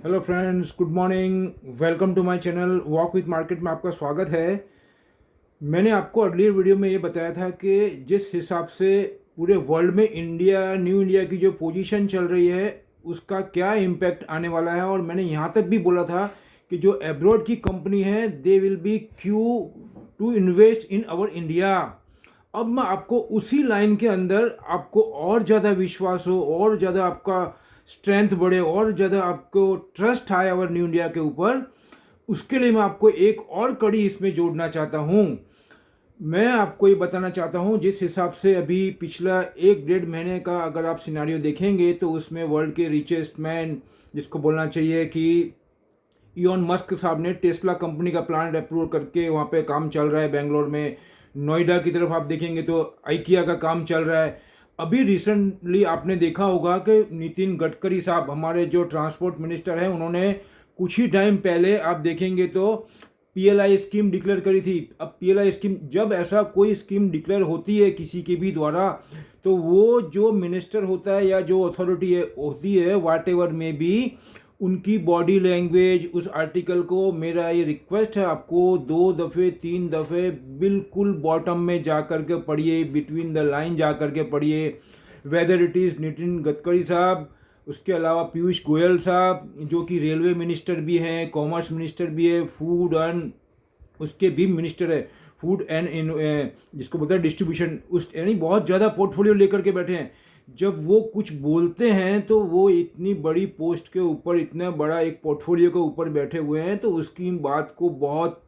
Hello friends, good morning. Welcome to my channel walk with market में आपका स्वागत है। मैंने आपको अर्लियर वीडियो में ये बताया था कि जिस हिसाब से पूरे वर्ल्ड में न्यू इंडिया की जो पोजीशन चल रही है उसका क्या इम्पैक्ट आने वाला है। और मैंने यहाँ तक भी बोला था कि जो एब्रॉड की कंपनी है they will be queue to invest in our India. अब मैं आपको उसी लाइन के अंदर आपको और ज़्यादा विश्वास हो और ज़्यादा आपका स्ट्रेंथ बढ़े और ज़्यादा आपको ट्रस्ट आए अवर न्यू इंडिया के ऊपर, उसके लिए मैं आपको एक और कड़ी इसमें जोड़ना चाहता हूँ। मैं आपको ये बताना चाहता हूँ जिस हिसाब से अभी पिछला 1-1.5 महीने का अगर आप सिनारियो देखेंगे तो उसमें वर्ल्ड के रिचेस्ट मैन जिसको बोलना चाहिए कि इलॉन मस्क साहब ने टेस्ला कंपनी का प्लांट अप्रूव करके वहाँ पे काम चल रहा है बेंगलोर में। नोएडा की तरफ आप देखेंगे तो आइकिया का काम चल रहा है। अभी रिसेंटली आपने देखा होगा कि नितिन गडकरी साहब हमारे जो ट्रांसपोर्ट मिनिस्टर हैं उन्होंने कुछ ही टाइम पहले आप देखेंगे तो पीएलआई स्कीम डिक्लेयर करी थी। अब पीएलआई स्कीम जब ऐसा कोई स्कीम डिक्लेयर होती है किसी के भी द्वारा तो वो जो मिनिस्टर होता है या जो अथॉरिटी है होती है वाट एवर में भी उनकी बॉडी लैंग्वेज उस आर्टिकल को, मेरा ये रिक्वेस्ट है आपको 2 दफ़े 3 दफ़े बिल्कुल बॉटम में जा कर के पढ़िए, बिटवीन द लाइन जा कर के पढ़िए। Whether it is Nitin Gadkari साहब, उसके अलावा पीयूष गोयल साहब जो कि रेलवे मिनिस्टर भी हैं, कॉमर्स मिनिस्टर भी है, फूड एंड उसके भी मिनिस्टर है, फूड एंड जिसको बोलते हैं डिस्ट्रीब्यूशन, उस यानी बहुत ज़्यादा पोर्टफोलियो लेकर के बैठे हैं। जब वो कुछ बोलते हैं तो वो इतनी बड़ी पोस्ट के ऊपर, इतना बड़ा एक पोर्टफोलियो के ऊपर बैठे हुए हैं तो उसकी बात को बहुत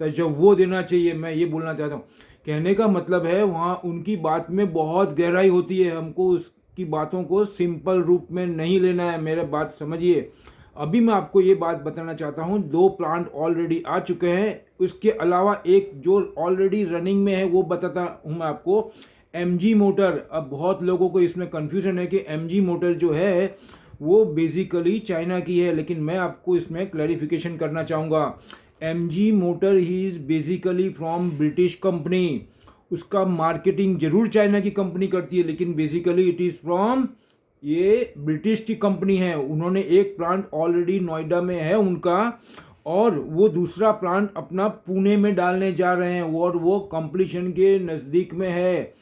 तवज्जो देना चाहिए। मैं ये बोलना चाहता हूँ, कहने का मतलब है वहाँ उनकी बात में बहुत गहराई होती है, हमको उसकी बातों को सिंपल रूप में नहीं लेना है। मेरा बात समझिए। अभी मैं आपको ये बात बताना चाहता हूँ, 2 प्लांट ऑलरेडी आ चुके हैं, उसके अलावा एक जो ऑलरेडी रनिंग में है वो बताता हूँ मैं आपको। एमजी मोटर, अब बहुत लोगों को इसमें कन्फ्यूजन है कि एमजी मोटर जो है वो बेसिकली चाइना की है, लेकिन मैं आपको इसमें क्लैरिफिकेशन करना चाहूँगा। MG motor he is basically from British company. उसका मार्केटिंग जरूर चाइना की कंपनी करती है लेकिन बेसिकली इट इज़ फ्रॉम, ये ब्रिटिश की कंपनी है। उन्होंने एक प्लांट ऑलरेडी नोएडा में है उनका, और वो दूसरा प्लांट अपना पुणे में डालने जा रहे हैं और वो कंप्लीशन के नज़दीक में है।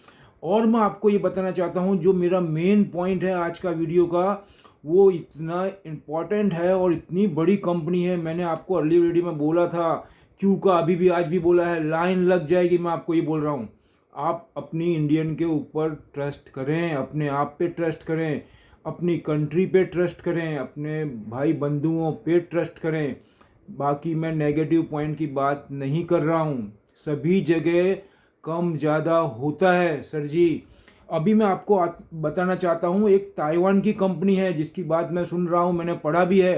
और मैं आपको ये बताना चाहता हूँ जो मेरा मेन पॉइंट है आज का वीडियो का, वो इतना इम्पॉर्टेंट है और इतनी बड़ी कंपनी है। मैंने आपको अर्ली वीडियो में बोला था, क्यों का अभी भी आज भी बोला है, लाइन लग जाएगी। मैं आपको ये बोल रहा हूँ, आप अपनी इंडियन के ऊपर ट्रस्ट करें, अपने आप पे ट्रस्ट करें, अपनी कंट्री पे ट्रस्ट करें, अपने भाई बंधुओं पे ट्रस्ट करें। बाकी मैं नेगेटिव पॉइंट की बात नहीं कर रहा हूँ, सभी जगह कम ज़्यादा होता है सर जी। अभी मैं आपको बताना चाहता हूँ, एक ताइवान की कंपनी है जिसकी बात मैं सुन रहा हूँ, मैंने पढ़ा भी है।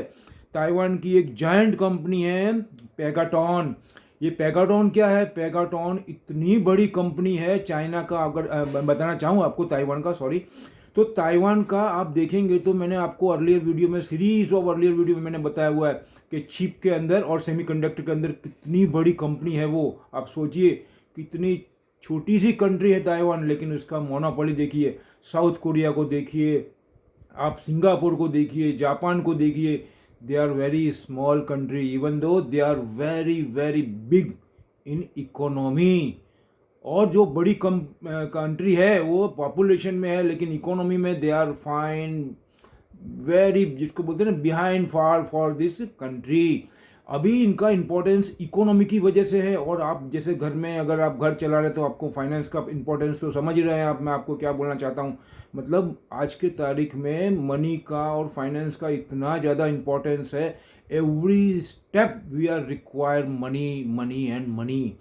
ताइवान की एक जायंट कंपनी है पेगाटॉन। ये पेगाटॉन क्या है? पेगाटॉन इतनी बड़ी कंपनी है चाइना का, अगर बताना चाहूँ आपको ताइवान का, सॉरी, तो ताइवान का आप देखेंगे तो मैंने आपको अर्लियर वीडियो में, सीरीज ऑफ अर्लियर वीडियो में मैंने बताया हुआ है कि चिप के अंदर और सेमीकंडक्टर के अंदर कितनी बड़ी कंपनी है वो। आप सोचिए कितनी छोटी सी कंट्री है ताइवान, लेकिन उसका मोनोपोली देखिए। साउथ कोरिया को देखिए, आप सिंगापुर को देखिए, जापान को देखिए, they are very small country even though they are very very big in economy. और जो बड़ी कंट्री है वो पॉपुलेशन में है लेकिन इकोनॉमी में दे आर फाइन, वेरी, जिसको बोलते हैं ना, behind far for this country. अभी इनका इम्पोर्टेंस इकोनॉमी की वजह से है। और आप जैसे घर में अगर आप घर चला रहे तो आपको फाइनेंस का इम्पोर्टेंस तो समझ ही रहे हैं आप। मैं आपको क्या बोलना चाहता हूँ, मतलब आज के तारीख में मनी का और फाइनेंस का इतना ज़्यादा इम्पोर्टेंस है। Every step we are require money, money and money.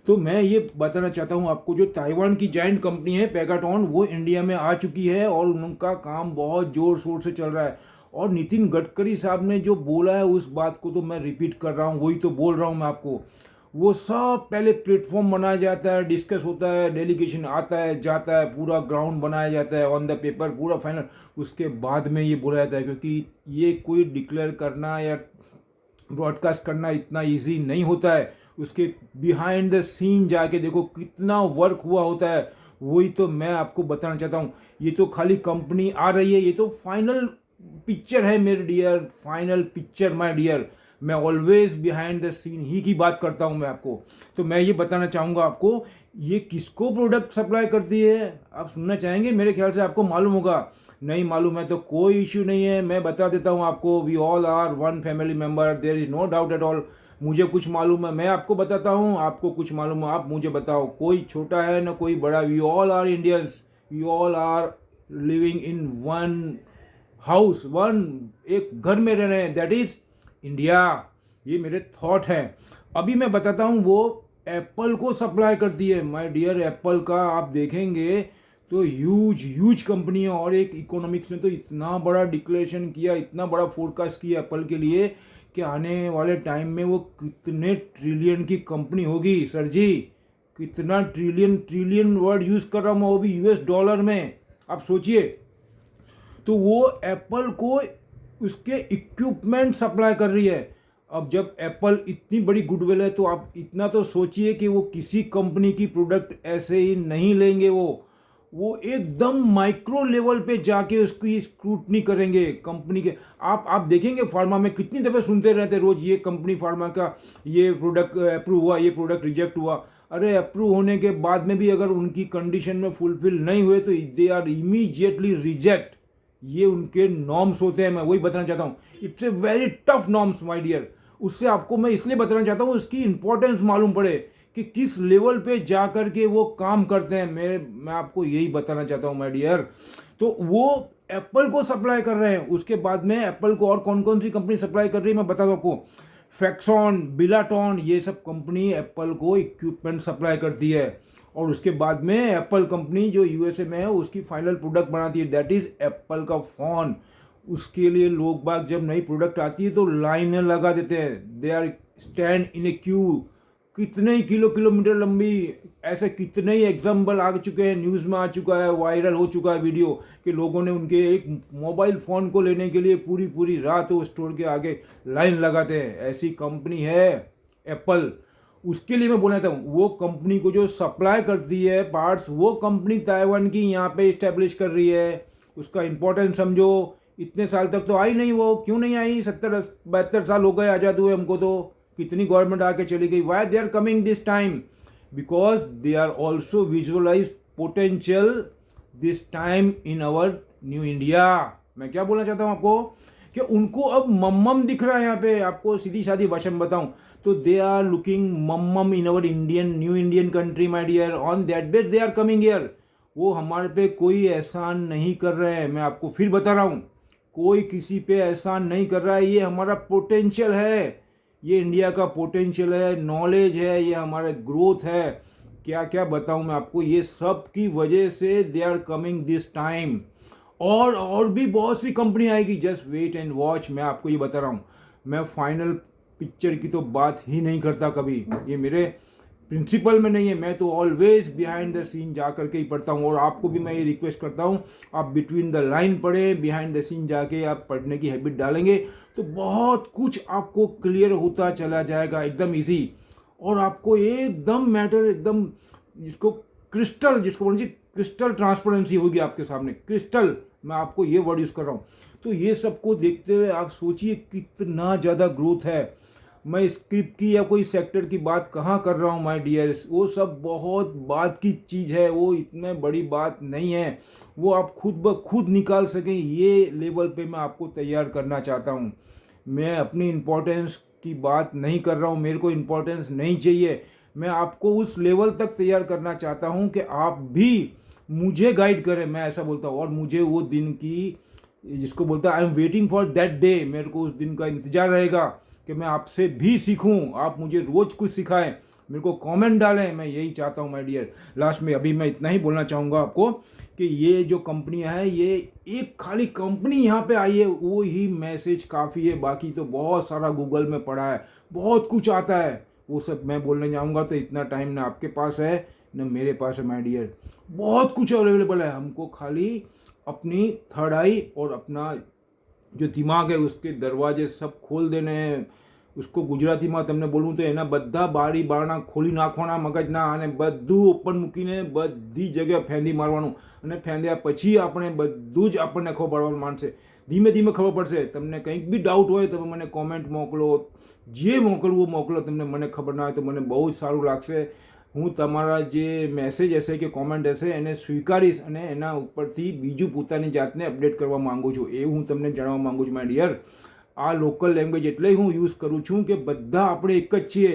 तो मैं ये बताना चाहता हूँ आपको, जो ताइवान की जाइंट कंपनी है पेगाटॉन, वो इंडिया में आ चुकी है और उनका काम बहुत ज़ोर शोर से चल रहा है। और नितिन गडकरी साहब ने जो बोला है उस बात को तो मैं रिपीट कर रहा हूँ, वही तो बोल रहा हूँ मैं आपको। वो सब पहले प्लेटफॉर्म बनाया जाता है, डिस्कस होता है, डेलीगेशन आता है जाता है, पूरा ग्राउंड बनाया जाता है ऑन द पेपर, पूरा फाइनल, उसके बाद में ये बोला जाता है। क्योंकि ये कोई डिक्लेयर करना या ब्रॉडकास्ट करना इतना इजी नहीं होता है, उसके बिहाइंड द सीन जाके देखो कितना वर्क हुआ होता है। वही तो मैं आपको बताना चाहता हूँ। ये तो खाली कंपनी आ रही है, ये तो फाइनल पिक्चर है मेरे dear, final picture my dear. मैं ऑलवेज बिहाइंड द सीन ही की बात करता हूँ मैं आपको। तो मैं ये बताना चाहूँगा आपको, ये किसको प्रोडक्ट सप्लाई करती है, आप सुनना चाहेंगे? मेरे ख्याल से आपको मालूम होगा। नहीं मालूम है तो कोई इश्यू नहीं है, मैं बता देता हूँ आपको। We all are one family member, there is no doubt at all. मुझे कुछ मालूम है, मैं आपको बताता हूँ, आपको कुछ मालूम है, आप मुझे बताओ। कोई छोटा है ना कोई बड़ा, we all are Indians, we all are living in one house, one एक घर में रह रहे हैं, दैट इज इंडिया। ये मेरे थॉट है। अभी मैं बताता हूँ, वो एप्पल को सप्लाई करती है माय डियर। एप्पल का आप देखेंगे तो ह्यूज ह्यूज कंपनी है, और एक इकोनॉमिक्स ने तो इतना बड़ा डिक्लेरेशन किया, इतना बड़ा फोरकास्ट किया एप्पल के लिए कि आने वाले टाइम में वो कितने ट्रिलियन की कंपनी होगी। सर जी, कितना ट्रिलियन, ट्रिलियन वर्ड यूज़ कर रहा हूँ मैं, वो भी यूएस डॉलर में, आप सोचिए। तो वो एप्पल को उसके इक्विपमेंट सप्लाई कर रही है। अब जब एप्पल इतनी बड़ी गुडविल है तो आप इतना तो सोचिए कि वो किसी कंपनी की प्रोडक्ट ऐसे ही नहीं लेंगे। वो एकदम माइक्रो लेवल पे जाके उसकी स्क्रूटनी करेंगे कंपनी के। आप देखेंगे फार्मा में कितनी दफ़े सुनते रहते रोज, ये कंपनी फार्मा का ये प्रोडक्ट अप्रूव हुआ, ये प्रोडक्ट रिजेक्ट हुआ। अरे अप्रूव होने के बाद में भी अगर उनकी कंडीशन में फुलफिल नहीं हुए तो दे आर इमीडिएटली रिजेक्ट। ये उनके नॉर्म्स होते हैं, मैं वही बताना चाहता हूँ। It's a very tough norms my dear. उससे आपको मैं इसलिए बताना चाहता हूँ, उसकी इंपॉर्टेंस मालूम पड़े कि किस लेवल पे जा कर के वो काम करते हैं। मैं आपको यही बताना चाहता हूँ माय डियर। तो वो एप्पल को सप्लाई कर रहे हैं। उसके बाद में एप्पल को और कौन कौन सी कंपनी सप्लाई कर रही है मैं बता दूँ आपको। फैक्सॉन, बिलाटॉन, ये सब कंपनी एप्पल को इक्विपमेंट सप्लाई करती है। और उसके बाद में एप्पल कंपनी जो यूएसए में है उसकी फाइनल प्रोडक्ट बनाती है, दैट इज एप्पल का फ़ोन। उसके लिए लोग बाग जब नई प्रोडक्ट आती है तो लाइनें लगा देते हैं, they are stand in a queue. कितने ही किलोमीटर लंबी, ऐसे कितने ही एग्जाम्पल आ चुके हैं, न्यूज़ में आ चुका है, वायरल हो चुका है वीडियो कि लोगों ने उनके एक मोबाइल फ़ोन को लेने के लिए पूरी पूरी रात वो स्टोर के आगे लाइन लगाते हैं। ऐसी कंपनी है एप्पल। उसके लिए मैं बोलना चाहता हूँ, वो कंपनी को जो सप्लाई करती है पार्ट्स, वो कंपनी ताइवान की यहाँ पे इस्टेब्लिश कर रही है। उसका इम्पोर्टेंस समझो। इतने साल तक तो आई नहीं, वो क्यों नहीं आई? 70-72 साल हो गए आज़ाद हुए हमको, तो कितनी गवर्नमेंट आके चली गई। Why they are coming this time? Because they are also visualize potential this time in our new India. मैं क्या बोलना चाहता हूँ आपको कि उनको अब मम्मम दिख रहा है यहाँ पे। आपको सीधी सादी भाषा में बताऊँ तो they are looking hmm in our Indian, new Indian country my dear. On that base they are coming here. वो हमारे पे कोई एहसान नहीं कर रहे हैं, मैं आपको फिर बता रहा हूँ, कोई किसी पे एहसान नहीं कर रहा है। ये हमारा पोटेंशियल है, ये इंडिया का पोटेंशियल है, नॉलेज है, ये हमारा ग्रोथ है। क्या क्या बताऊं मैं आपको, ये सब की वजह से they are coming this time. और भी बहुत सी कंपनी आएगी, जस्ट वेट एंड वॉच। मैं आपको ये बता रहा हूँ, मैं फाइनल पिक्चर की तो बात ही नहीं करता कभी, ये मेरे प्रिंसिपल में नहीं है। मैं तो ऑलवेज बिहाइंड द सीन जा करके ही पढ़ता हूँ। और आपको भी मैं ये रिक्वेस्ट करता हूँ, आप बिटवीन द लाइन पढ़ें, बिहाइंड द सीन जाके आप पढ़ने की हैबिट डालेंगे तो बहुत कुछ आपको क्लियर होता चला जाएगा, एकदम इजी। और आपको एकदम मैटर, एकदम जिसको क्रिस्टल, जिसको बोलना चाहिए क्रिस्टल ट्रांसपेरेंसी होगी आपके सामने। क्रिस्टल, मैं आपको ये वर्ड यूज़ कर रहा हूँ। तो ये सबको देखते हुए आप सोचिए कितना ज़्यादा ग्रोथ है। मैं स्क्रिप्ट की या कोई सेक्टर की बात कहाँ कर रहा हूँ माय डियर्स, वो सब बहुत बात की चीज़ है, वो इतने बड़ी बात नहीं है। वो आप खुद ब खुद निकाल सकें, ये लेवल पे मैं आपको तैयार करना चाहता हूँ। मैं अपनी इम्पोर्टेंस की बात नहीं कर रहा हूँ, मेरे को इम्पोर्टेंस नहीं चाहिए। मैं आपको उस लेवल तक तैयार करना चाहता हूँ कि आप भी मुझे गाइड करें, मैं ऐसा बोलता हूँ। और मुझे वो दिन की, जिसको बोलता है I am waiting for that day, मेरे को उस दिन का इंतज़ार रहेगा कि मैं आपसे भी सीखूं, आप मुझे रोज़ कुछ सिखाएं, मेरे को कमेंट डालें। मैं यही चाहता हूं माय डियर। लास्ट में अभी मैं इतना ही बोलना चाहूँगा आपको कि ये जो कंपनियां हैं, ये एक खाली कंपनी यहाँ पे आई है वो ही मैसेज काफ़ी है। बाकी तो बहुत सारा गूगल में पढ़ा है, बहुत कुछ आता है, वो सब मैं बोलने जाऊँगा तो इतना टाइम ना आपके पास है न मेरे पास है माय डियर। बहुत कुछ अवेलेबल है, हमको खाली अपनी थर्ड आई और अपना जो दिमाग है उसके दरवाजे सब खोल देने हैं। उसको ગુજરાતીમાં તમને બોલું તો એના બધા બારી બારણા ખોલી નાખવાના મગજના, અને બધું ઓપન મૂકીને બધી જગ્યાએ ફેંદી મારવાનું, અને ફેંદ્યા પછી આપણે બધું જ આપણને ખબર પડવા માંડશે ધીમે ધીમે ખબર પડશે. તમને કંઈક બી ડાઉટ હોય તમે મને કોમેન્ટ મોકલો, જે મોકલવું મોકલો. તમને મને ખબર ના હોય તો મને બહુ જ સારું લાગશે. હું તમારા જે મેસેજ હશે કે કોમેન્ટ હશે એને સ્વીકારીશ અને એના ઉપરથી બીજું પોતાની જાતને અપડેટ કરવા માગું છું. એ હું તમને જણાવવા માગું છું માય ડિયર. આ લોકલ લેંગ્વેજ એટલે હું યુઝ કરું છું કે બધા આપણે એક જ છીએ.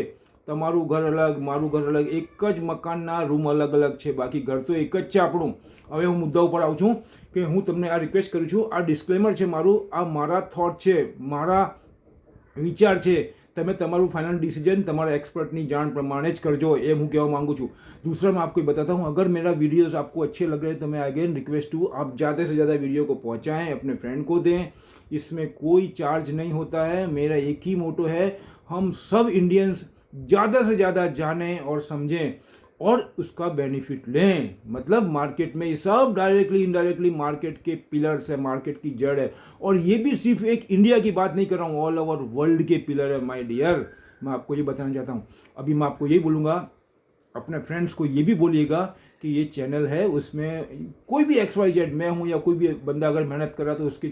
તમારું ઘર અલગ, મારું ઘર અલગ, એક જ મકાનના રૂમ અલગ અલગ છે, બાકી ઘર તો એક જ છે આપણું. હવે હું મુદ્દા ઉપર આવું છું કે હું તમને આ રિક્વેસ્ટ કરું છું. આ ડિસ્ક્લેમર છે મારું, આ મારા થોટ છે, મારા વિચાર છે. તમે તમારું फाइनल डिसीजन તમારા एक्सपर्ट जान प्रमाणे ज करजो, ये હું કહેવા માંગુ છું. दूसरा मैं आपको बताता हूँ, अगर मेरा वीडियोस आपको अच्छे लग रहे हैं तो मैं अगेन रिक्वेस्ट हूँ आप ज़्यादा से ज़्यादा वीडियो को पहुँचाएँ, अपने फ्रेंड को दें. इसमें कोई चार्ज नहीं होता है. मेरा एक ही मोटो है, हम सब इंडियंस ज़्यादा से ज़्यादा जानें और समझें और उसका बेनिफिट लें. मतलब मार्केट में ये सब डायरेक्टली इनडायरेक्टली मार्केट के पिलर्स है, मार्केट की जड़ है. और ये भी सिर्फ एक इंडिया की बात नहीं कर रहा हूँ, ऑल ओवर वर्ल्ड के पिलर है माय डियर. मैं आपको ये बताना चाहता हूँ. अभी मैं आपको यही बोलूँगा, अपने फ्रेंड्स को ये भी बोलिएगा कि ये चैनल है, उसमें कोई भी XYZ मैं हूँ या कोई भी बंदा अगर मेहनत कर रहा तो उसके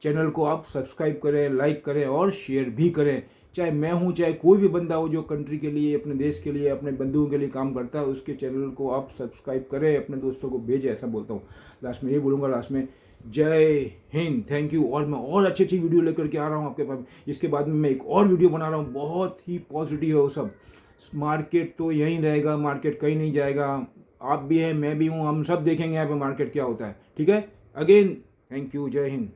चैनल को आप सब्सक्राइब करें, लाइक करें और शेयर भी करें. चाहे मैं हूँ चाहे कोई भी बंदा हो जो कंट्री के लिए, अपने देश के लिए, अपने बंधुओं के लिए काम करता है, उसके चैनल को आप सब्सक्राइब करें, अपने दोस्तों को भेजें. ऐसा बोलता हूँ. लास्ट में ये बोलूँगा, लास्ट में जय हिंद, थैंक यू. और मैं और अच्छी अच्छी वीडियो लेकर के आ रहा हूँ आपके पास. इसके बाद में मैं एक और वीडियो बना रहा हूँ, बहुत ही पॉजिटिव है वो सब. मार्केट तो यहीं रहेगा, मार्केट कहीं नहीं जाएगा. आप भी हैं, मैं भी हूँ, हम सब देखेंगे यहाँ पे मार्केट क्या होता है. ठीक है. अगेन थैंक यू, जय हिंद.